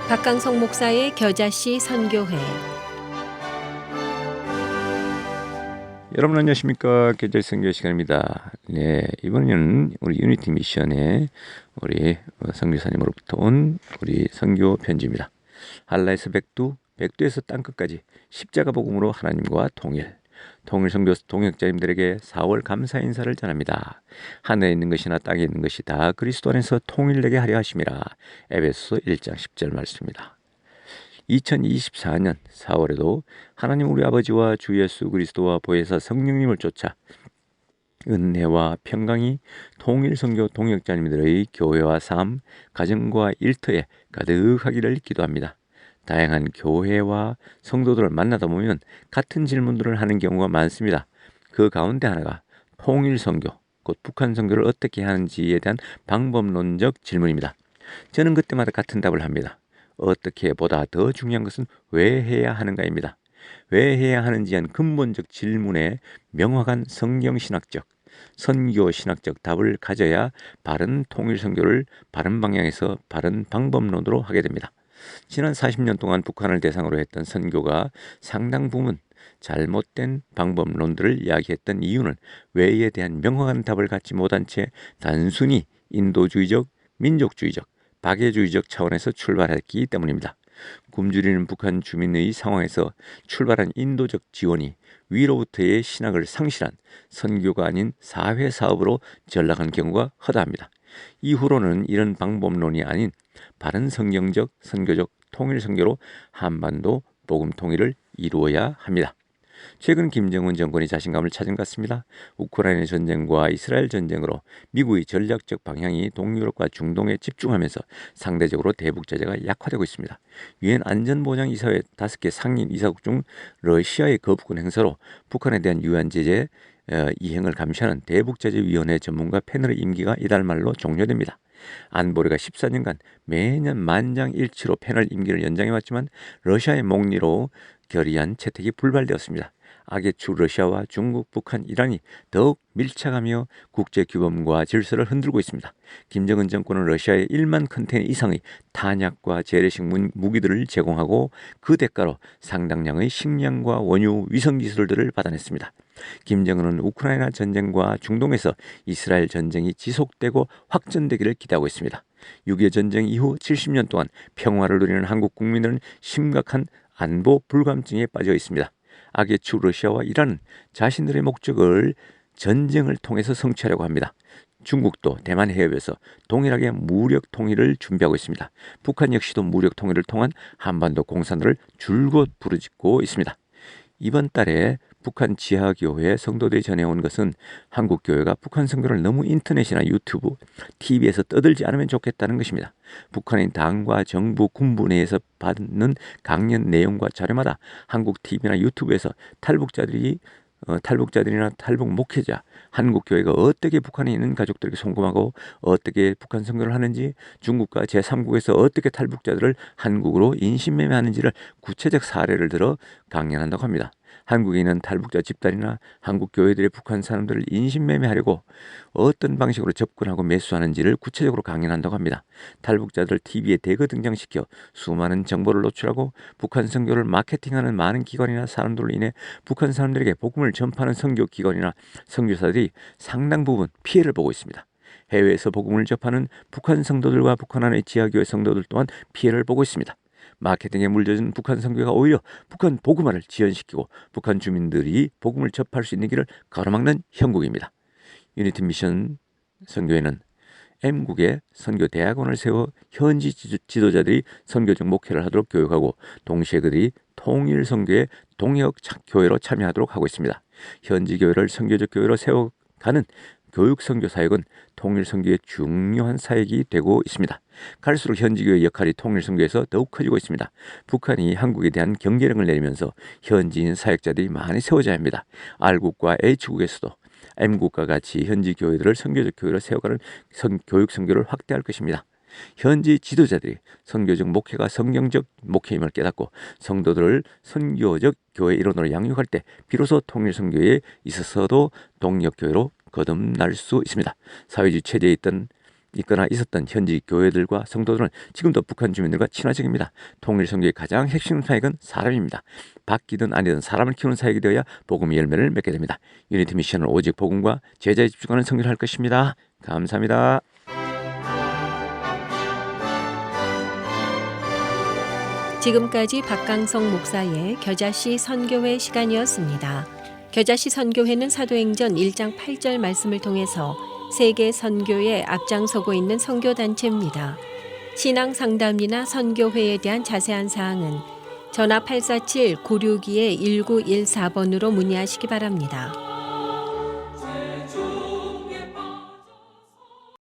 박강성 목사의 겨자씨 선교회. 여러분 안녕하십니까? 겨자씨 선교 시간입니다. 네, 이번에는 우리 유니티 미션의 우리 선교사님으로부터 온 우리 선교 편지입니다. 할라에서 백두, 백두에서 땅끝까지 십자가 복음으로 하나님과 통일 선교 동역자님들에게 4월 감사 인사를 전합니다. 하늘에 있는 것이나 땅에 있는 것이 다 그리스도 안에서 통일되게 하려 하심이라. 에베소서 1장 10절 말씀입니다. 2024년 4월에도 하나님 우리 아버지와 주 예수 그리스도와 보혜사 성령님을 쫓아 은혜와 평강이 통일선교 동역자님들의 교회와 삶, 가정과 일터에 가득하기를 기도합니다. 다양한 교회와 성도들을 만나다 보면 같은 질문들을 하는 경우가 많습니다. 그 가운데 하나가 통일선교, 곧 북한 선교를 어떻게 하는지에 대한 방법론적 질문입니다. 저는 그때마다 같은 답을 합니다. 어떻게 보다 더 중요한 것은 왜 해야 하는가입니다. 왜 해야 하는지에 대한 근본적 질문에 명확한 성경신학적, 선교신학적 답을 가져야 바른 통일선교를 바른 방향에서 바른 방법론으로 하게 됩니다. 지난 40년 동안 북한을 대상으로 했던 선교가 상당 부분 잘못된 방법론들을 이야기했던 이유는 왜에 대한 명확한 답을 갖지 못한 채 단순히 인도주의적, 민족주의적, 박애주의적 차원에서 출발했기 때문입니다. 굶주리는 북한 주민의 상황에서 출발한 인도적 지원이 위로부터의 신학을 상실한 선교가 아닌 사회사업으로 전락한 경우가 허다합니다. 이후로는 이런 방법론이 아닌 바른 성경적, 선교적 통일선교로 한반도 복음 통일을 이루어야 합니다. 최근 김정은 정권이 자신감을 찾은 것 같습니다. 우크라이나 전쟁과 이스라엘 전쟁으로 미국의 전략적 방향이 동유럽과 중동에 집중하면서 상대적으로 대북 제재가 약화되고 있습니다. 유엔 안전보장이사회 5개 상임 이사국 중 러시아의 거부권 행사로 북한에 대한 유엔 제재 이행을 감시하는 대북제재위원회 전문가 패널의 임기가 이달 말로 종료됩니다. 안보리가 14년간 매년 만장일치로 패널 임기를 연장해왔지만 러시아의 목리로 결의안 채택이 불발되었습니다. 악의 축 러시아와 중국, 북한, 이란이 더욱 밀착하며 국제규범과 질서를 흔들고 있습니다. 김정은 정권은 러시아에 1만 컨테이너 이상의 탄약과 재래식 무기들을 제공하고 그 대가로 상당량의 식량과 원유, 위성기술들을 받아냈습니다. 김정은은 우크라이나 전쟁과 중동에서 이스라엘 전쟁이 지속되고 확전되기를 기대하고 있습니다. 6.25 전쟁 이후 70년 동안 평화를 누리는 한국 국민들은 심각한 안보 불감증에 빠져 있습니다. 악의 축 러시아와 이란은 자신들의 목적을 전쟁을 통해서 성취하려고 합니다. 중국도 대만 해협에서 동일하게 무력 통일을 준비하고 있습니다. 북한 역시도 무력 통일을 통한 한반도 공산들을 줄곧 부르짖고 있습니다. 이번 달에 북한 지하교회 성도들이 전해온 것은 한국 교회가 북한 선교를 너무 인터넷이나 유튜브, TV에서 떠들지 않으면 좋겠다는 것입니다. 북한인 당과 정부, 군부 내에서 받는 강연 내용과 자료마다 한국 TV나 유튜브에서 탈북자들이나 탈북 목회자, 한국 교회가 어떻게 북한에 있는 가족들에게 송금하고 어떻게 북한 선교를 하는지, 중국과 제3국에서 어떻게 탈북자들을 한국으로 인신매매하는지를 구체적 사례를 들어 강연한다고 합니다. 한국에 있는 탈북자 집단이나 한국 교회들의 북한 사람들을 인신매매하려고 어떤 방식으로 접근하고 매수하는지를 구체적으로 강연한다고 합니다. 탈북자들을 TV에 대거 등장시켜 수많은 정보를 노출하고 북한 선교를 마케팅하는 많은 기관이나 사람들로 인해 북한 사람들에게 복음을 전파하는 선교 기관이나 선교사들이 상당 부분 피해를 보고 있습니다. 해외에서 복음을 접하는 북한 성도들과 북한 안의 지하교회 성도들 또한 피해를 보고 있습니다. 마케팅에 물려진 북한 선교가 오히려 북한 복음화를 지연시키고 북한 주민들이 복음을 접할 수 있는 길을 가로막는 형국입니다. 유니티 미션 선교회는 M국에 선교 대학원을 세워 현지 지도자들이 선교적 목회를 하도록 교육하고 동시에 그들이 통일 선교의 동역 교회로 참여하도록 하고 있습니다. 현지 교회를 선교적 교회로 세워가는 교육 선교 사역은 통일 선교의 중요한 사역이 되고 있습니다. 갈수록 현지 교회의 역할이 통일 선교에서 더욱 커지고 있습니다. 북한이 한국에 대한 경계령을 내리면서 현지인 사역자들이 많이 세워져야 합니다. R국과 H국에서도 M국과 같이 현지 교회들을 선교적 교회로 세워가는 교육 선교를 확대할 것입니다. 현지 지도자들이 선교적 목회가 성경적 목회임을 깨닫고 성도들을 선교적 교회 일원으로 양육할 때 비로소 통일 선교에 있어서도 동력 교회로 거듭날 수 있습니다. 사회주의 체제에 있던 있거나 있었던 현지 교회들과 성도들은 지금도 북한 주민들과 친화적입니다. 통일 선교의 가장 핵심 사역은 사람입니다. 바뀌든 아니든 사람을 키우는 사역이 되어야 복음의 열매를 맺게 됩니다. 유니티 미션은 오직 복음과 제자에 집중하는 선교를 할 것입니다. 감사합니다. 지금까지 박강성 목사의 겨자씨 선교회 시간이었습니다. 겨자씨 선교회는 사도행전 1장 8절 말씀을 통해서 세계 선교에 앞장서고 있는 선교단체입니다. 신앙 상담이나 선교회에 대한 자세한 사항은 전화 847-962-1914번으로 문의하시기 바랍니다.